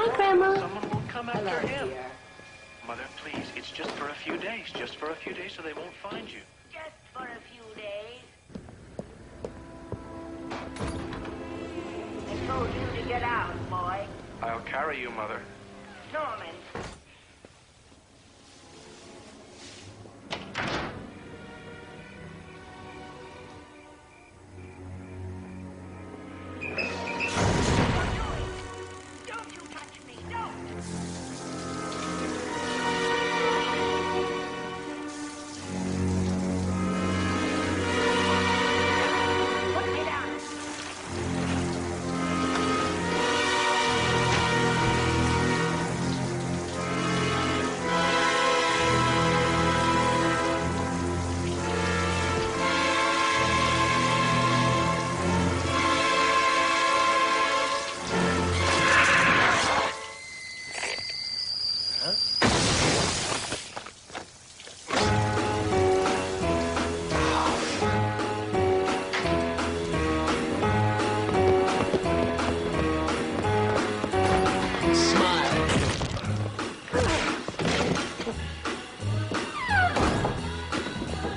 Hi, Grandma. Someone will come after him. Dear. Mother, please, it's just for a few days. Just for a few days so they won't find you. Just for a few days. I told you to get out, boy. I'll carry you, Mother. Norman. Don't you touch me, don't! Put me down.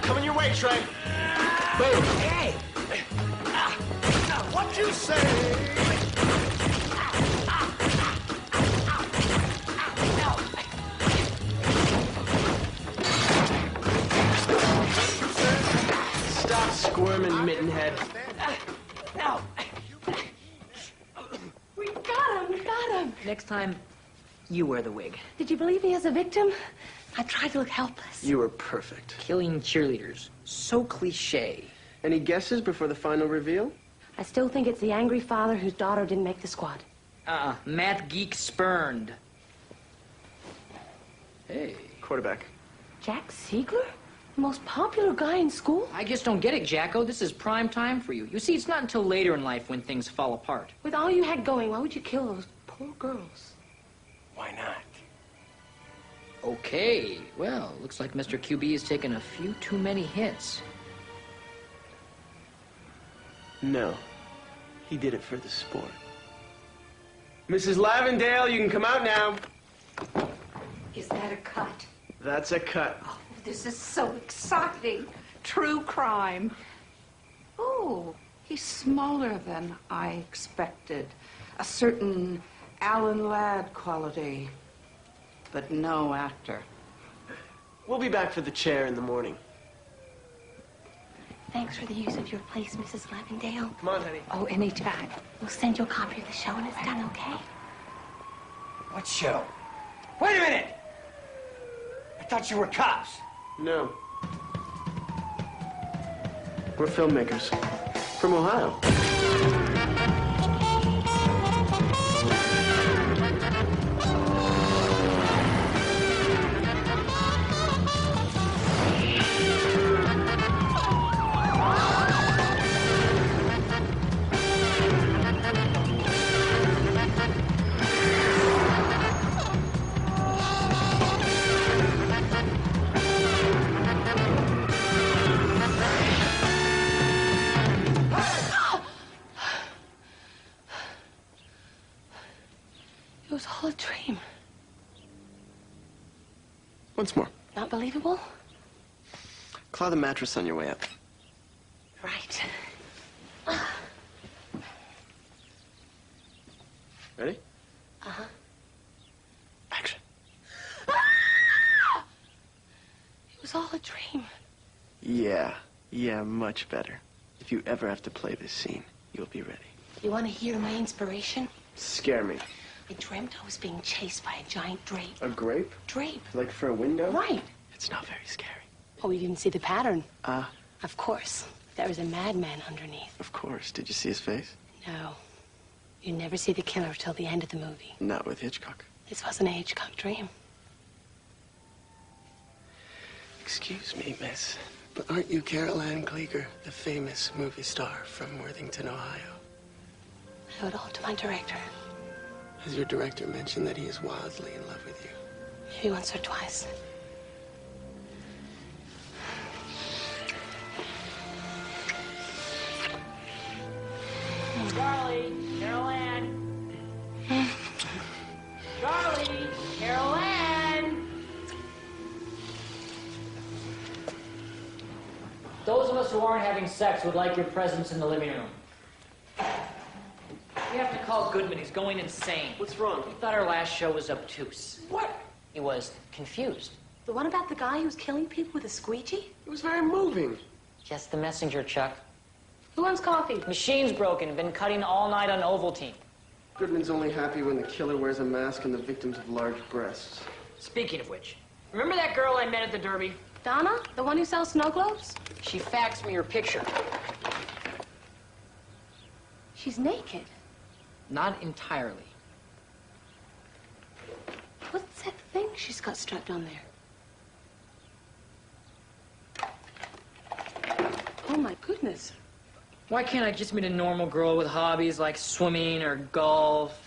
Coming your way, Trey. Boom. Hey. What you say? Stop squirming, Mittenhead. No. We got him. Next time, you wear the wig. Did you believe me as a victim? I tried to look helpless. You were perfect. Killing cheerleaders. So cliche. Any guesses before the final reveal? I still think it's the angry father whose daughter didn't make the squad. Math geek spurned. Hey, quarterback. Jack Siegler? The most popular guy in school? I just don't get it, Jacko. This is prime time for you. You see, it's not until later in life when things fall apart. With all you had going, why would you kill those poor girls? Why not? Okay, well, looks like Mr. QB has taken a few too many hits. No. He did it for the sport. Mrs. Lavendale, you can come out now. Is that a cut? That's a cut. Oh, this is so exciting. True crime. Oh, he's smaller than I expected. A certain Alan Ladd quality, but no actor. We'll be back for the chair in the morning. Thanks for the use of your place, Mrs. Lavendale. Come on, honey. Oh, anytime. We'll send you a copy of the show when it's done, okay? What show? Wait a minute! I thought you were cops. No. We're filmmakers. From Ohio. It was all a dream. Once more. Not believable? Claw the mattress on your way up. Right. Ready? Uh-huh. Action. It was all a dream. Yeah, much better. If you ever have to play this scene, you'll be ready. You want to hear my inspiration? Scare me. I dreamt I was being chased by a giant drape. A grape? Drape. Like for a window? Right. It's not very scary. Oh, you didn't see the pattern? Ah. Of course. There was a madman underneath. Of course. Did you see his face? No. You never see the killer till the end of the movie. Not with Hitchcock. This wasn't a Hitchcock dream. Excuse me, miss, but aren't you Carol Ann Klieger, the famous movie star from Worthington, Ohio? I owe it all to my director. Has your director mentioned that he is wildly in love with you? Maybe once or twice. Charlie, Carol Ann. Carol Ann! Those of us who aren't having sex would like your presence in the living room. We have to call Goodman. He's going insane. What's wrong? He thought our last show was obtuse. What? He was confused. The one about the guy who was killing people with a squeegee? It was very moving. Just the messenger, Chuck. Who wants coffee? Machine's broken. Been cutting all night on Ovaltine. Goodman's only happy when the killer wears a mask and the victims have large breasts. Speaking of which, remember that girl I met at the Derby? Donna? The one who sells snow globes? She faxed me her picture. She's naked. Not entirely. What's that thing she's got strapped on there? Oh, my goodness. Why can't I just meet a normal girl with hobbies like swimming or golf?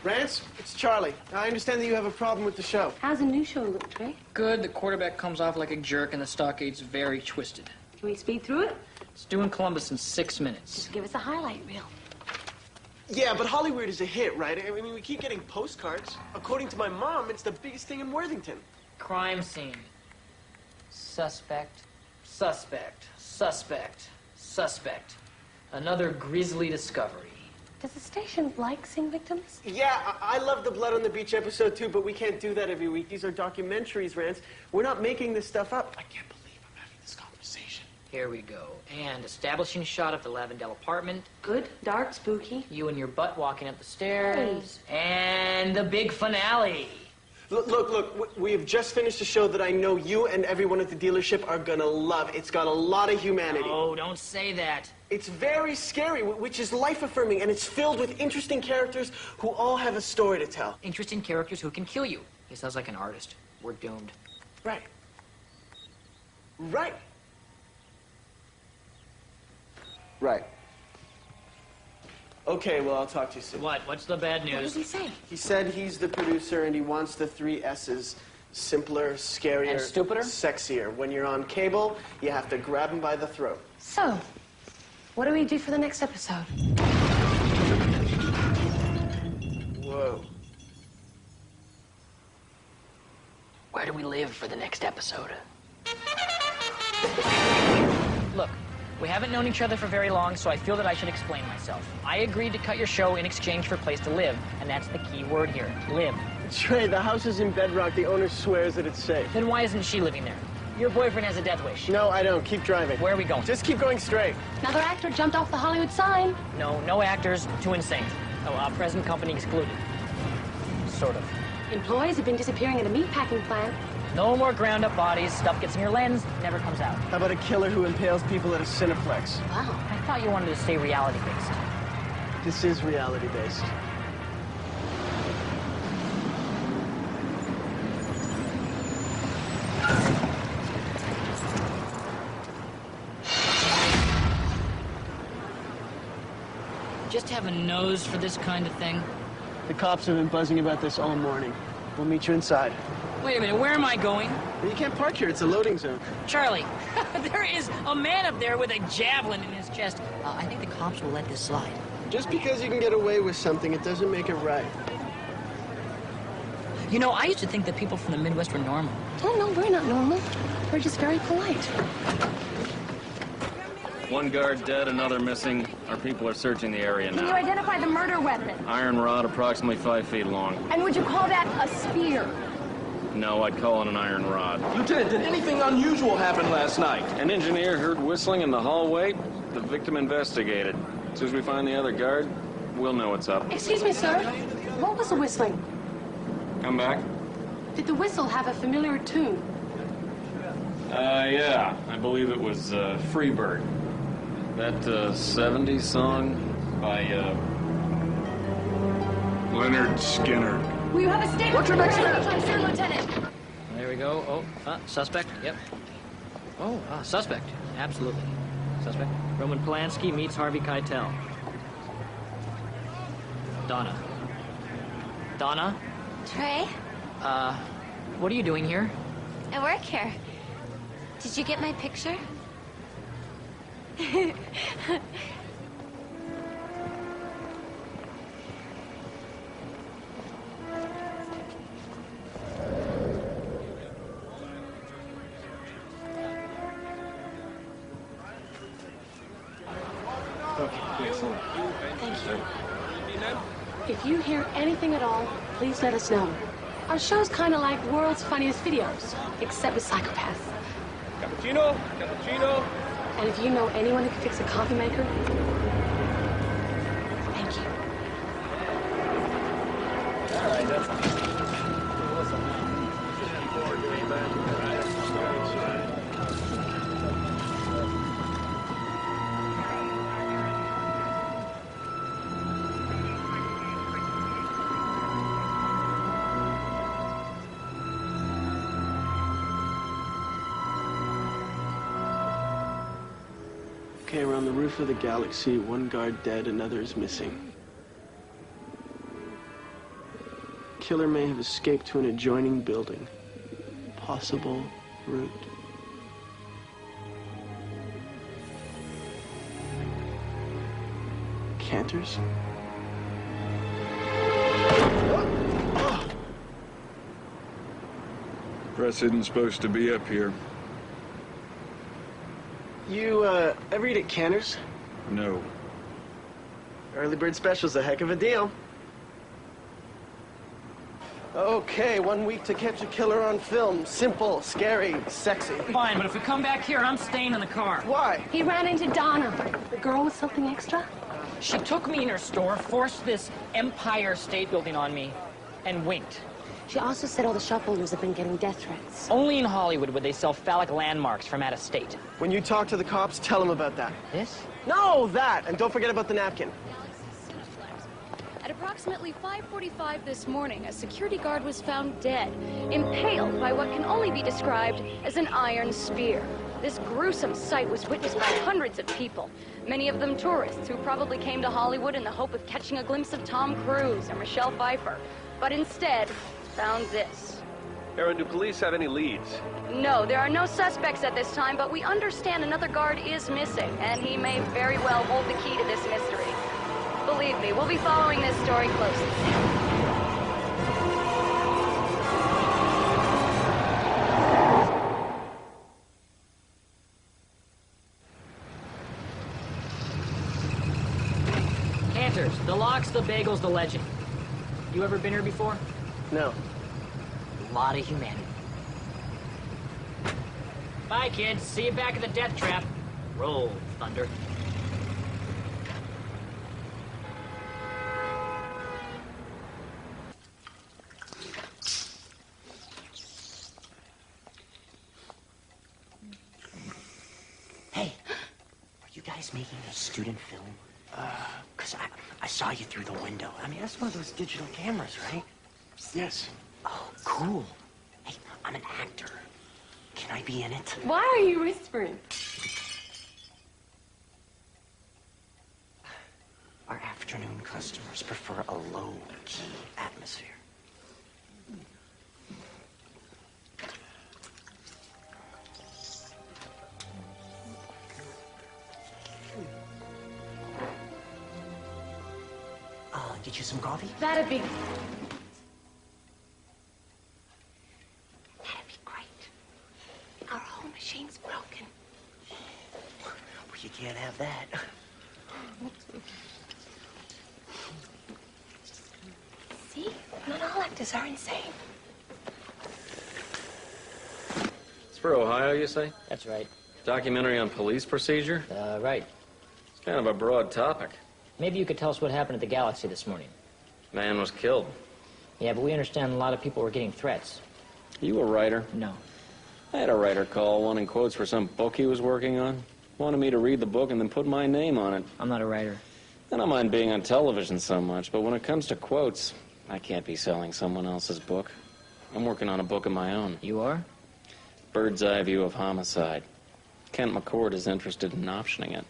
Rance, it's Charlie. I understand that you have a problem with the show. How's the new show look, Trey? Good. The quarterback comes off like a jerk and the stockade's very twisted. Can we speed through it? It's due in Columbus in 6 minutes. Just give us a highlight reel. Yeah, but Hollyweird is a hit, right? I mean, we keep getting postcards. According to my mom, it's the biggest thing in Worthington. Crime scene. Suspect. Suspect. Suspect. Suspect. Another grisly discovery. Does the station like seeing victims? Yeah, I love the Blood on the Beach episode, too, but we can't do that every week. These are documentaries, Rance. We're not making this stuff up. I can't believe I'm having this conversation. Here we go. And establishing shot of the Lavendale apartment. Good, dark, spooky. You and your butt walking up the stairs. And the big finale. Look, we have just finished a show that I know you and everyone at the dealership are gonna love. It's got a lot of humanity. Oh, don't say that. It's very scary, which is life-affirming, and it's filled with interesting characters who all have a story to tell. Interesting characters who can kill you. He sounds like an artist. We're doomed. Right. Right. Right. Okay, well, I'll talk to you soon. What? What's the bad What did news? he say? He said he's the producer and he wants the 3 S's. Simpler, scarier, And stupider? sexier. When you're on cable, you have to grab him by the throat. So, what do we do for the next episode? Whoa. Where do we live for the next episode? Look, we haven't known each other for very long, so I feel that I should explain myself. I agreed to cut your show in exchange for a place to live, and that's the key word here, live. Trey, the house is in bedrock. The owner swears that it's safe. Then why isn't she living there? Your boyfriend has a death wish. No, I don't. Keep driving. Where are we going? Just keep going straight. Another actor jumped off the Hollywood sign. No actors, too insane. Oh, present company excluded. Sort of. Employees have been disappearing at a meatpacking plant. No more ground-up bodies. Stuff gets in your lens, never comes out. How about a killer who impales people at a Cineplex? Wow. I thought you wanted to stay reality-based. This is reality-based. Just have a nose for this kind of thing? The cops have been buzzing about this all morning. We'll meet you inside. Wait a minute, where am I going? You can't park here. It's a loading zone. Charlie, there is a man up there with a javelin in his chest. I think the cops will let this slide. Just because you can get away with something, it doesn't make it right. You know, I used to think that people from the Midwest were normal. Oh, no, we're not normal. We're just very polite. One guard dead, another missing. Our people are searching the area Can you now. identify the murder weapon? Iron rod, approximately 5 feet long. And would you call that a spear? No, I'd call it an iron rod. Lieutenant, did anything unusual happen last night? An engineer heard whistling in the hallway. The victim investigated. As soon as we find the other guard, we'll know what's up. Excuse me, sir. What was the whistling? Come back. Did the whistle have a familiar tune? Yeah. I believe it was Freebird. That 70s song by Leonard Skinner. Will you have a statement? What's your next step? Sir, Lieutenant. There we go. Oh, suspect. Yep. Oh, suspect. Absolutely. Suspect. Roman Polanski meets Harvey Keitel. Donna. Donna? Trey, What are you doing here? I work here. Did you get my picture? Thank you. If you hear anything at all, please let us know. Our show's kind of like World's Funniest Videos, except with psychopaths. Cappuccino, cappuccino. And if you know anyone who can fix a coffee maker, thank you. All right, that's Okay, we're on the roof of the galaxy. One guard dead, another is missing. Killer may have escaped to an adjoining building. Possible route. Cantors? Press isn't supposed to be up here. You, ever eat at Cantor's? No. Early bird special's a heck of a deal. Okay, 1 week to catch a killer on film. Simple, scary, sexy. Fine, but if we come back here, I'm staying in the car. Why? He ran into Donna, the girl with something extra. She took me in her store, forced this Empire State Building on me, and winked. She also said all the shopholders have been getting death threats. Only in Hollywood would they sell phallic landmarks from out of state. When you talk to the cops, tell them about that. This? No, that! And don't forget about the napkin. At approximately 5:45 this morning, a security guard was found dead, impaled by what can only be described as an iron spear. This gruesome sight was witnessed by hundreds of people, many of them tourists who probably came to Hollywood in the hope of catching a glimpse of Tom Cruise or Michelle Pfeiffer, but instead found this. Aaron, do police have any leads? No, there are no suspects at this time, but we understand another guard is missing, and he may very well hold the key to this mystery. Believe me, we'll be following this story closely. Cantors, the locks, the bagels, the legend. You ever been here before? No. A lot of humanity. Bye, kids. See you back at the death trap. Roll, thunder. Hey, are you guys making a student film? Because I saw you through the window. I mean, that's one of those digital cameras, right? Yes. Oh, cool. Hey, I'm an actor. Can I be in it? Why are you whispering? Our afternoon customers prefer a low-key atmosphere. I'll get you some coffee? That'd be great. Our whole machine's broken. Well, you can't have that. See? Not all actors are insane. It's for Ohio, you say? That's right. Documentary on police procedure? Right. It's kind of a broad topic. Maybe you could tell us what happened at the Galaxy this morning. Man was killed. Yeah, but we understand a lot of people were getting threats. You a writer? No. I had a writer call wanting quotes for some book he was working on. Wanted me to read the book and then put my name on it. I'm not a writer. I don't mind being on television so much, but when it comes to quotes, I can't be selling someone else's book. I'm working on a book of my own. You are? Bird's Eye View of Homicide. Kent McCord is interested in optioning it.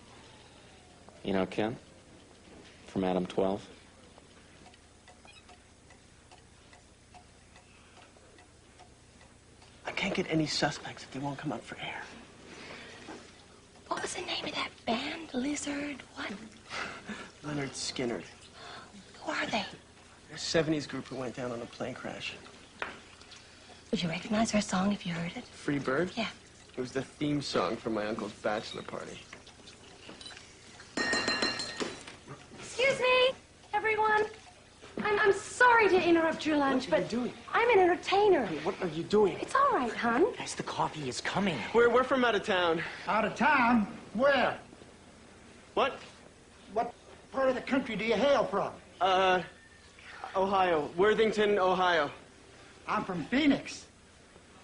You know Kent? From Adam 12? I can't get any suspects if they won't come up for air. What was the name of that band? Lizard what? Leonard Skinner. Who are they? They're a 70s group who went down on a plane crash. Would you recognize their song if you heard it? Free Bird? Yeah. It was the theme song for my uncle's bachelor party. to interrupt your lunch, What are but you doing? I'm an entertainer. Hey, what are you doing? It's all right, hon. Guys, the coffee is coming. We're from out of town. Out of town? Where? What? What part of the country do you hail from? Ohio. Worthington, Ohio. I'm from Phoenix.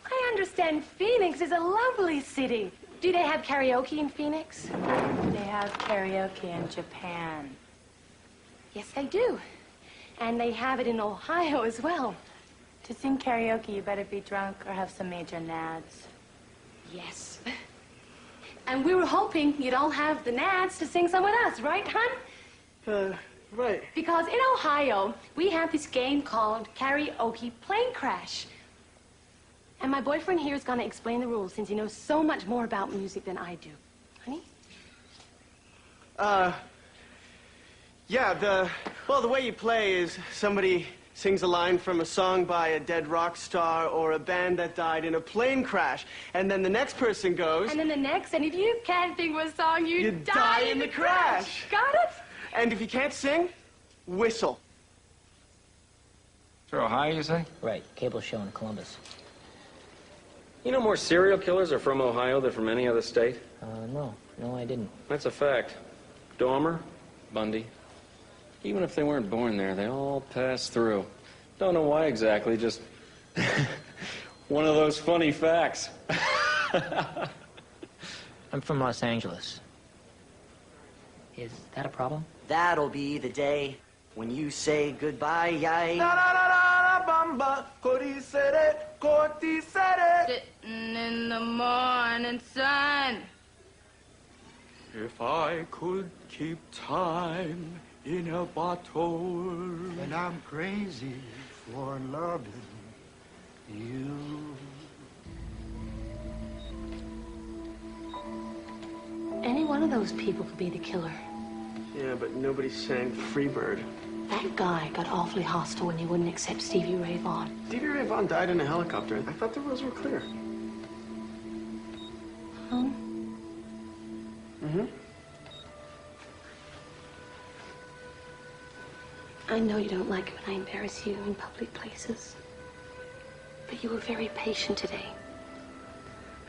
I understand Phoenix is a lovely city. Do they have karaoke in Phoenix? They have karaoke in Japan. Yes, they do. And they have it in Ohio as well. To sing karaoke, you better be drunk or have some major nads. Yes. And we were hoping you'd all have the nads to sing some with us, right, hon? Right. Because in Ohio, we have this game called Karaoke Plane Crash. And my boyfriend here is going to explain the rules since he knows so much more about music than I do. Honey? Yeah, the way you play is somebody sings a line from a song by a dead rock star or a band that died in a plane crash. And then the next person goes... And then the next, and if you can't think of a song, you die in the crash. Got it? And if you can't sing, whistle. Through Ohio, you say? Right, cable show in Columbus. You know more serial killers are from Ohio than from any other state? No, I didn't. That's a fact. Dahmer, Bundy. Even if they weren't born there, they all passed through. Don't know why exactly, just one of those funny facts. I'm from Los Angeles. Is that a problem? That'll be the day when you say goodbye. Sitting in the morning sun. If I could keep time in a bottle. And I'm crazy for loving you. Any one of those people could be the killer. Yeah, but nobody sang Freebird. That guy got awfully hostile when he wouldn't accept Stevie Ray Vaughan. Stevie Ray Vaughan died in a helicopter. I thought the rules were clear. Huh? Mm-hmm. I know you don't like it when I embarrass you in public places. But you were very patient today.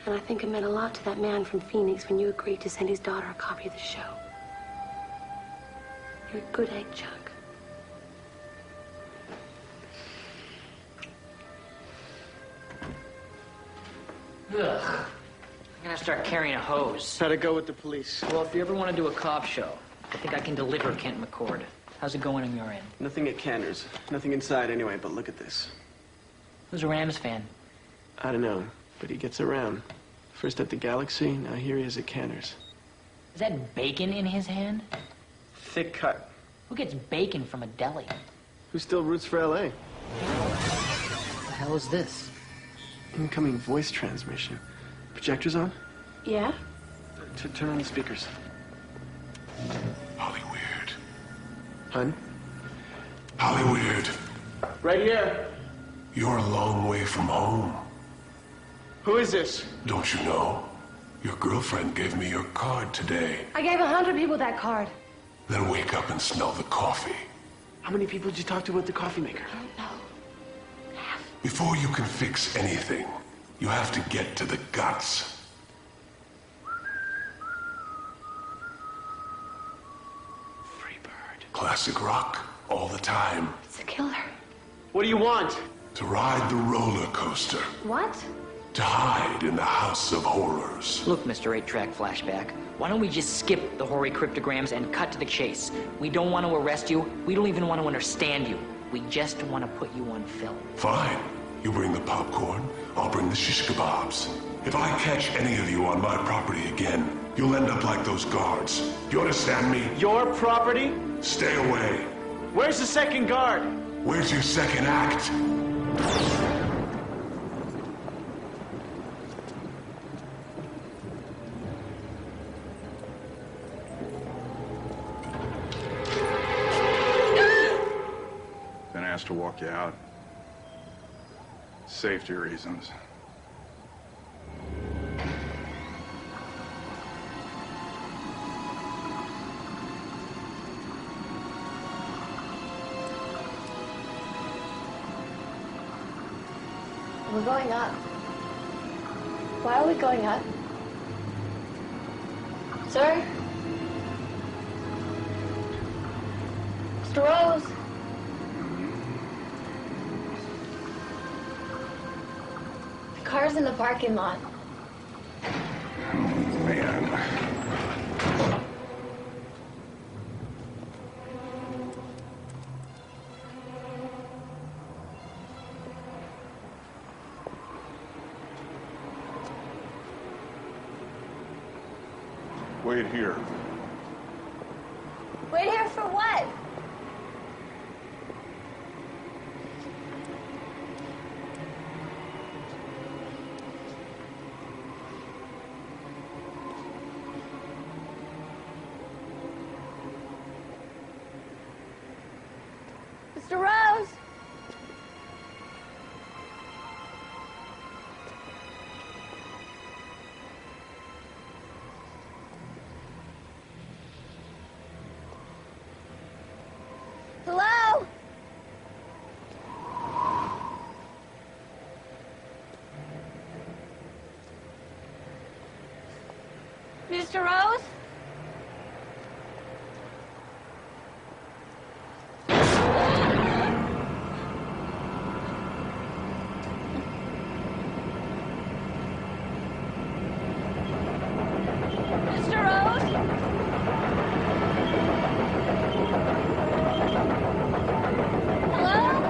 And I think it meant a lot to that man from Phoenix when you agreed to send his daughter a copy of the show. You're a good egg, Chuck. Ugh. I'm gonna start carrying a hose. How'd it go with the police? Well, if you ever want to do a cop show, I think I can deliver Kent McCord. How's it going on your end? Nothing at Canner's. Nothing inside anyway, but look at this. Who's a Rams fan? I don't know, but he gets around. First at the Galaxy, now here he is at Canner's. Is that bacon in his hand? Thick cut. Who gets bacon from a deli? Who still roots for L.A.? What the hell is this? Incoming voice transmission. Projectors on? Yeah? Turn on the speakers. Hollyweird. Hun? Hollyweird. Right here. You're a long way from home. Who is this? Don't you know? Your girlfriend gave me your card today. I gave 100 people that card. Then wake up and smell the coffee. How many people did you talk to at the coffee maker? I don't know. Before you can fix anything, you have to get to the guts. Freebird. Classic rock, all the time. It's a killer. What do you want? To ride the roller coaster. What? To hide in the house of horrors. Look, Mr. 8-Track Flashback, why don't we just skip the hoary cryptograms and cut to the chase? We don't want to arrest you. We don't even want to understand you. We just want to put you on film. Fine. You bring the popcorn, I'll bring the shish kebabs. If I catch any of you on my property again, you'll end up like those guards. You understand me? Your property? Stay away. Where's the second guard? Where's your second act? Been asked to walk you out. Safety reasons. We're going up. Why are we going up? Sir? Mr. Rose? The car's in the parking lot. Man. Wait here. Wait here for what? Mr. Rose? Hello? Mr. Rose? Mr. Rose? Hello?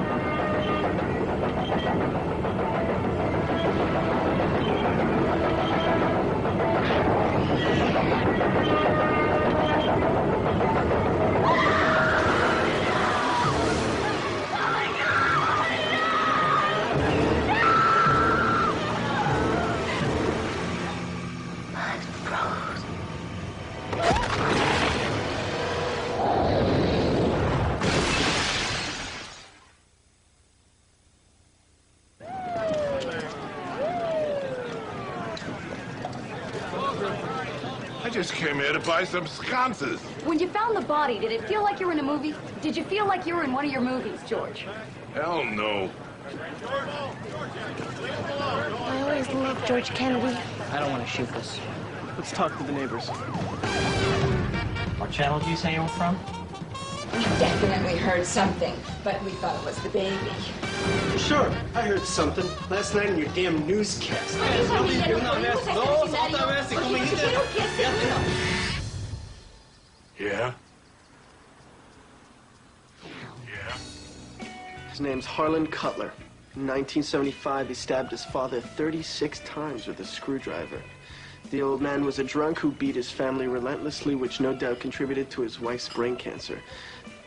I just came here to buy some sconces. When you found the body, did it feel like you were in a movie? Did you feel like you were in one of your movies, George? Hell no. I always loved George Kennedy. I don't want to shoot this. Let's talk to the neighbors. What channel did you say you were from? We definitely heard something, but we thought it was the baby. Sure, I heard something last night in your damn newscast. Yeah? His name's Harlan Cutler. In 1975, he stabbed his father 36 times with a screwdriver. The old man was a drunk who beat his family relentlessly, which no doubt contributed to his wife's brain cancer.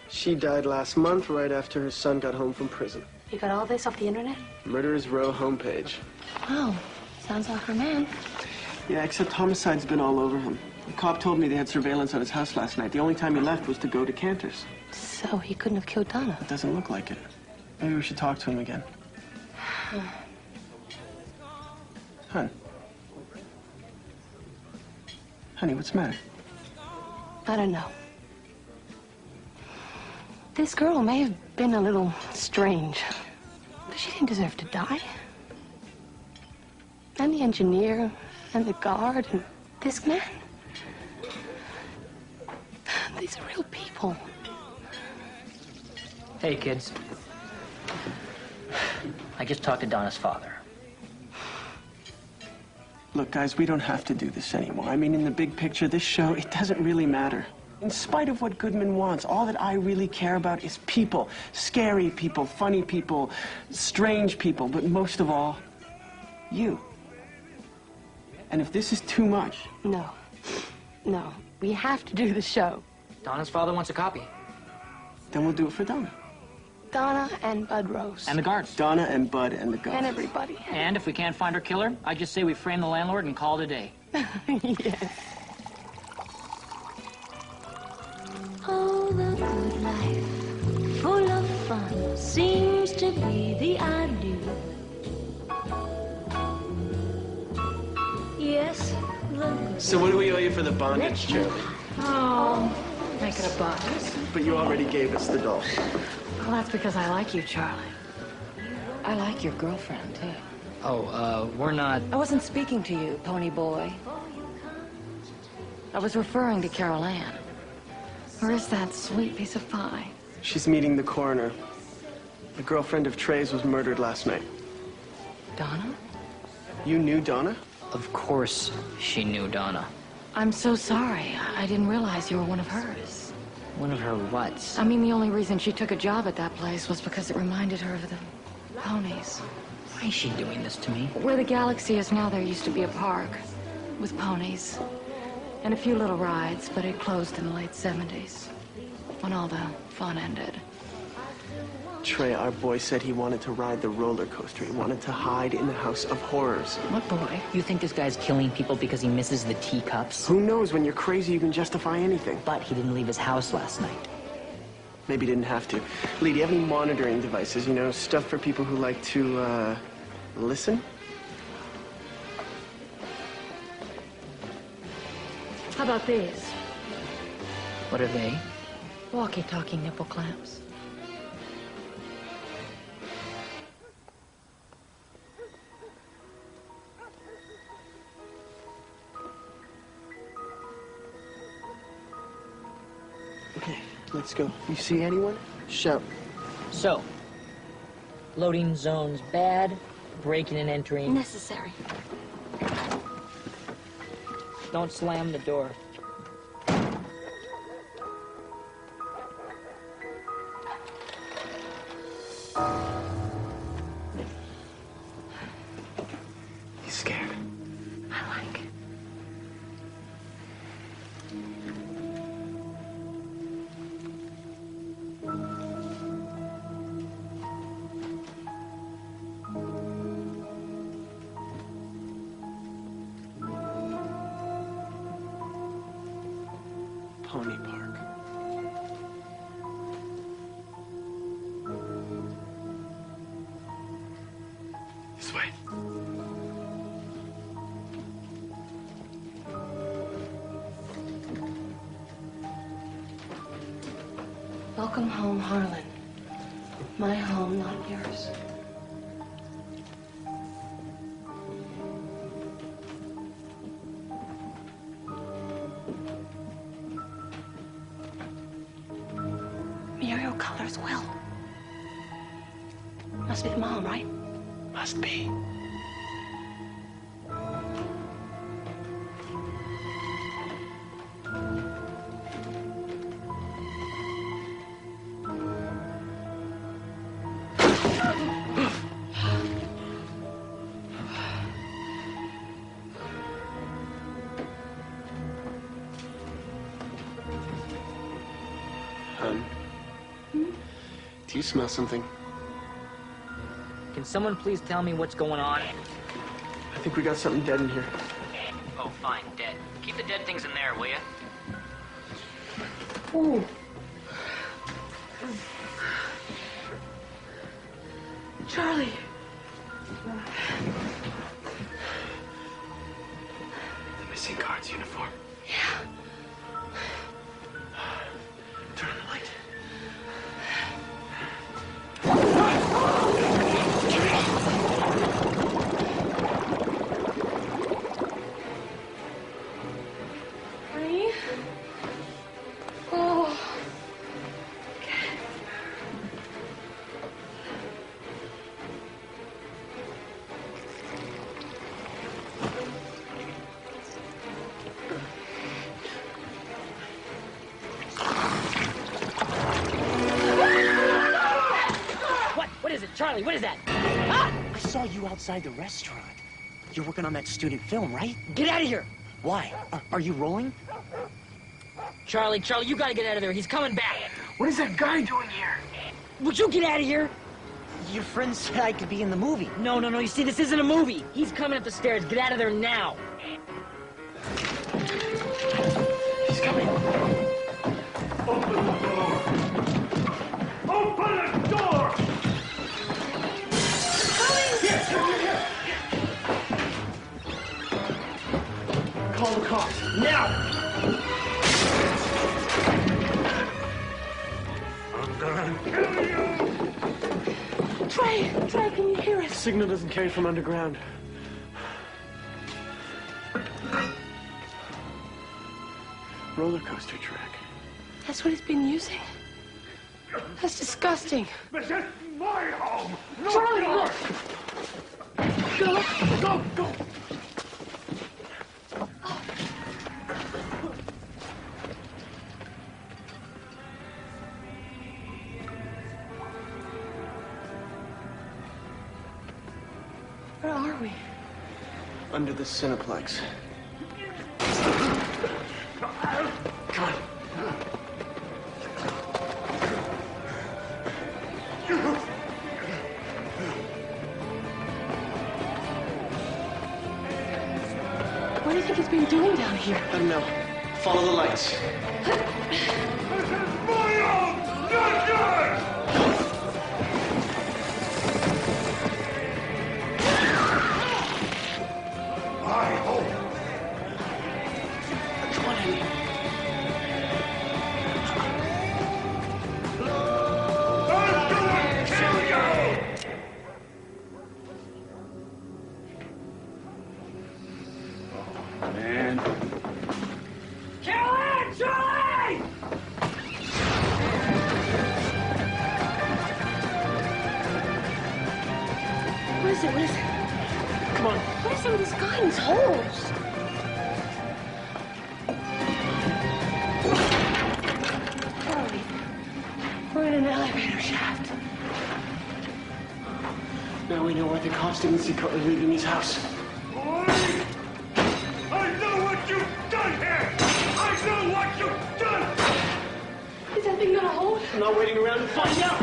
She died last month, right after her son got home from prison. You got all this off the internet? Murderers Row homepage. Oh, sounds like her man. Yeah, except homicide's been all over him. The cop told me they had surveillance on his house last night. The only time he left was to go to Cantor's. So he couldn't have killed Donna. It doesn't look like it. Maybe we should talk to him again. Hun. Honey, what's the matter? I don't know. This girl may have been a little strange, but she didn't deserve to die. And the engineer, and the guard, and this man. These are real people. Hey, kids. I just talked to Donna's father. Look, guys, we don't have to do this anymore. I mean, in the big picture, this show, it doesn't really matter. In spite of what Goodman wants, all that I really care about is people. Scary people, funny people, strange people, but most of all, you. And if this is too much... No. No. We have to do the show. Donna's father wants a copy. Then we'll do it for Donna. Donna and Bud Rose. And the guards. Donna and Bud and the guards. And everybody. And if we can't find our killer, I just say we frame the landlord and call it a day. Yes. Oh, the good life, full of fun, seems to be the ideal. Yes, the good So what do we owe you for the bondage, Charlie? Oh, make it a buck. But you already gave us the doll. Well, that's because I like you, Charlie. I like your girlfriend, too. We're not... I wasn't speaking to you, pony boy. I was referring to Carol Ann. Where is that sweet piece of pie? She's meeting the coroner. The girlfriend of Trey's was murdered last night. Donna? You knew Donna? Of course she knew Donna. I'm so sorry. I didn't realize you were one of hers. One of her what? I mean, the only reason she took a job at that place was because it reminded her of the ponies. Why is she doing this to me? Where the Galaxy is now, there used to be a park with ponies and a few little rides, but it closed in the late 70s when all the fun ended. Trey, our boy, said he wanted to ride the roller coaster. He wanted to hide in the House of Horrors. What boy? You think this guy's killing people because he misses the teacups? Who knows? When you're crazy, you can justify anything. But he didn't leave his house last night. Maybe he didn't have to. Lee, do you have any monitoring devices? You know, stuff for people who like to, listen? How about these? What are they? Walkie-talkie nipple clamps. Okay, let's go. You see anyone? Shout. So, loading zones bad, breaking and entering... Necessary. Don't slam the door. He's scared. I like. Pony Park. This way. Welcome home, Harlan. My home, not yours. Muriel colors well. Must be the mom, right? Must be. Do you smell something? Can someone please tell me what's going on? I think we got something dead in here. Oh, fine, dead. Keep the dead things in there, will you? Ooh. Charlie. The missing guard's uniform. Yeah. Turn on the light. Honey? Oh. What is it? Charlie, what is that? I saw you outside the restaurant. You're working on that student film, right? Get out of here! Why? Are you rolling? Charlie, you gotta get out of there. He's coming back. What is that guy doing here? Would you get out of here? Your friend said I could be in the movie. No. You see, this isn't a movie. He's coming up the stairs. Get out of there now. He's coming. Open the door! Open the door! Call the cops. Now! I'm gonna kill you! Trey, can you hear us? Signal doesn't carry from underground. Roller coaster track. That's what he's been using? That's disgusting. This is my home! Charlie, look! Go! Where are we? Under the Cineplex. Come on. What do you think he's been doing down here? I don't know. Follow the lights. Man. Charlie! What is it? Come on. What is it with this guy in his holes? Charlie, we're in an elevator shaft. Now we know why the cops didn't see Cutler leaving his house. I know what you've done here! I know what you've done! Is that thing gonna hold? I'm not waiting around to find out.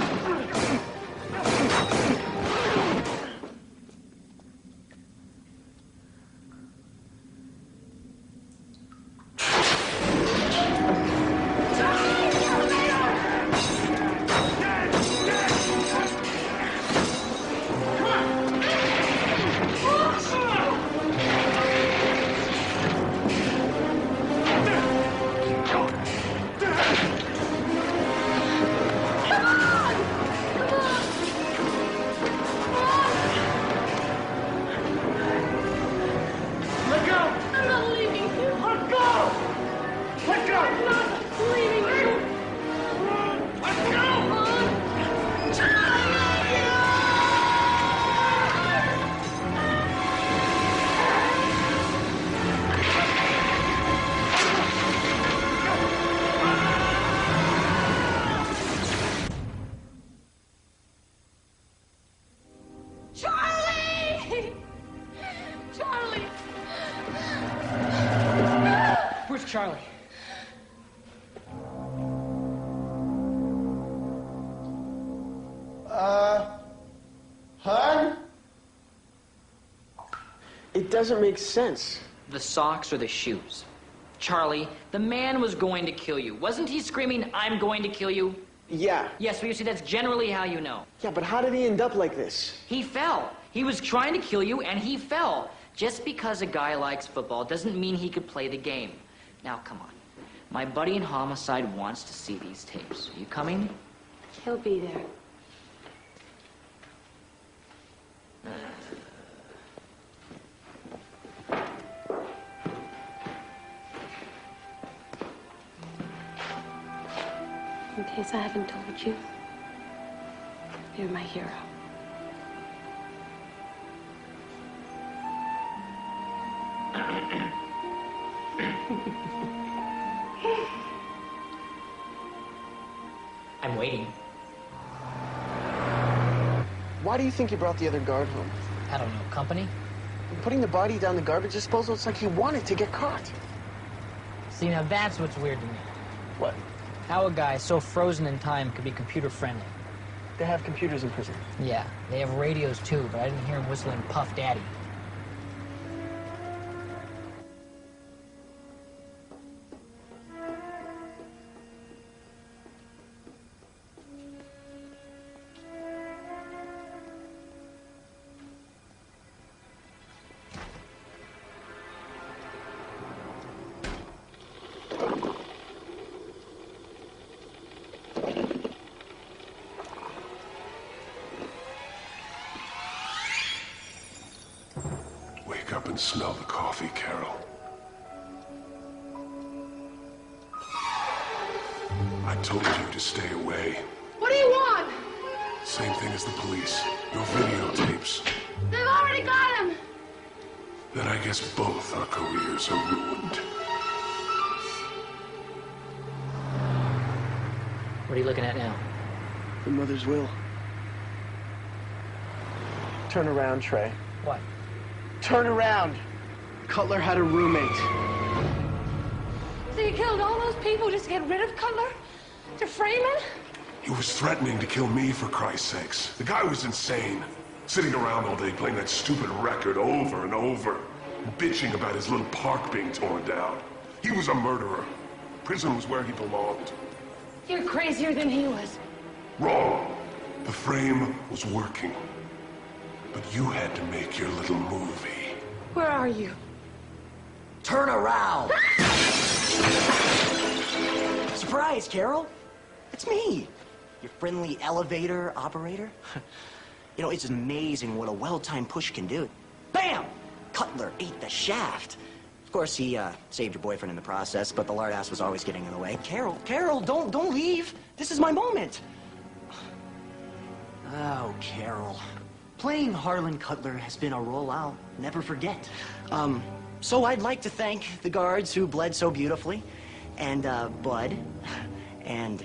Charlie. Hun? It doesn't make sense. The socks or the shoes? Charlie, the man was going to kill you. Wasn't he screaming, "I'm going to kill you"? Yeah. Yes, well, you see, that's generally how you know. Yeah, but how did he end up like this? He fell. He was trying to kill you, and he fell. Just because a guy likes football doesn't mean he could play the game. Now, come on. My buddy in homicide wants to see these tapes. Are you coming? He'll be there. In case I haven't told you, you're my hero. I'm waiting. Why do you think he brought the other guard home? I don't know. Company? Putting the body down the garbage disposal, it's like he wanted to get caught. See, now that's what's weird to me. What? How a guy so frozen in time could be computer-friendly. They have computers in prison. Yeah, they have radios too, but I didn't hear him whistling Puff Daddy. smell the coffee, Carol. I told you to stay away. What do you want? Same thing as the police. Your videotapes. They've already got him. Then I guess both our careers are ruined. What are you looking at now? Your mother's will. Turn around, Trey. What? Turn around. Cutler had a roommate. So you killed all those people just to get rid of Cutler? To frame him? He was threatening to kill me, for Christ's sakes. The guy was insane. Sitting around all day playing that stupid record over and over. Bitching about his little park being torn down. He was a murderer. Prison was where he belonged. You're crazier than he was. Wrong. The frame was working. But you had to make your little movie. Where are you? Turn around! Surprise, Carol. It's me, your friendly elevator operator. You know, it's amazing what a well-timed push can do. Bam! Cutler ate the shaft. Of course, he saved your boyfriend in the process, but the lard ass was always getting in the way. Carol, don't leave. This is my moment. Oh, Carol. Playing Harlan Cutler has been a role I'll never forget. So I'd like to thank the guards who bled so beautifully, and Bud, and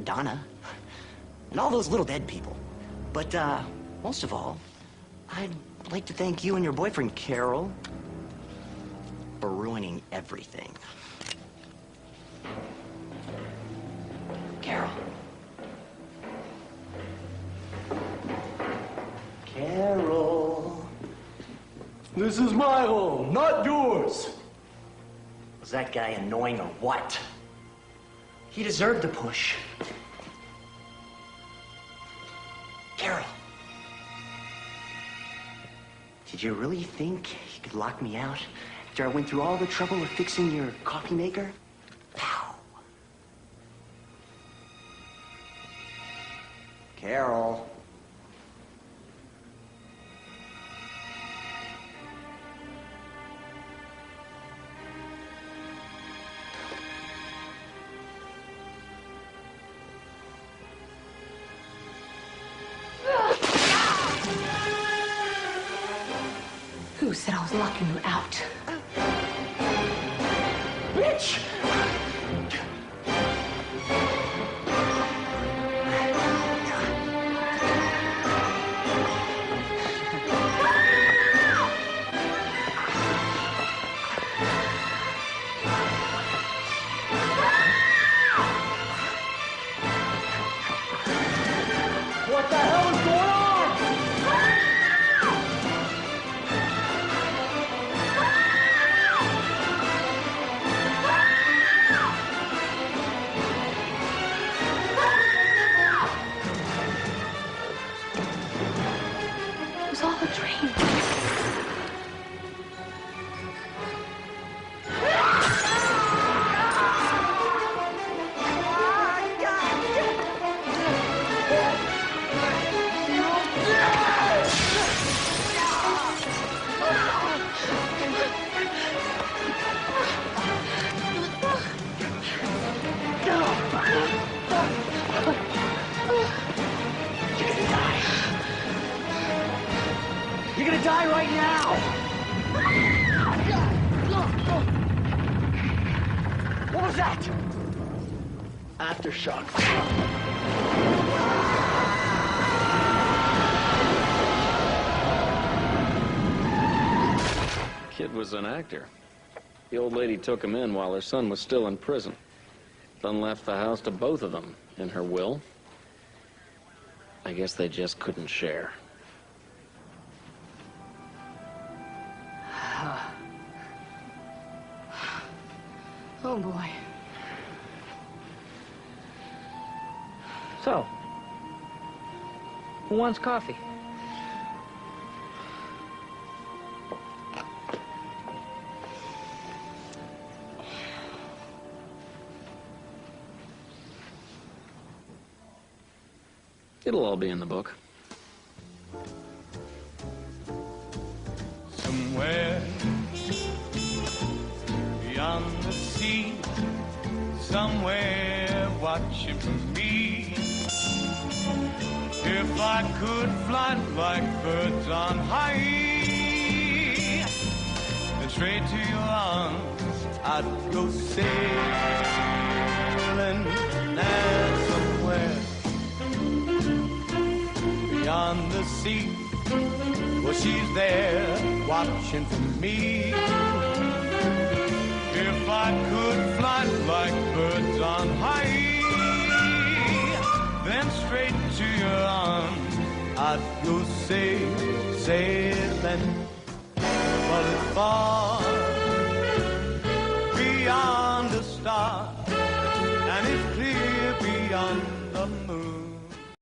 Donna, and all those little dead people. But most of all, I'd like to thank you and your boyfriend, Carol, for ruining everything. Carol. Carol. This is my home, not yours. Was that guy annoying or what? He deserved the push. Carol. Did you really think you could lock me out after I went through all the trouble of fixing your coffee maker? Pow. Carol. Who said I was locking you out? Bitch! What the hell is going on? It was all a dream. You're gonna die right now! What was that? Aftershock. Kid was an actor. The old lady took him in while her son was still in prison. Then left the house to both of them in her will. I guess they just couldn't share. Oh, boy. So, who wants coffee? It'll all be in the book. Somewhere sea, somewhere watching for me. If I could fly like birds on high, then straight to your arms I'd go sailing. And somewhere beyond the sea, well, she's there watching for me. If I could fly like birds on high, then straight to your arms I'd go sailing. But it's far beyond the stars, and it's clear beyond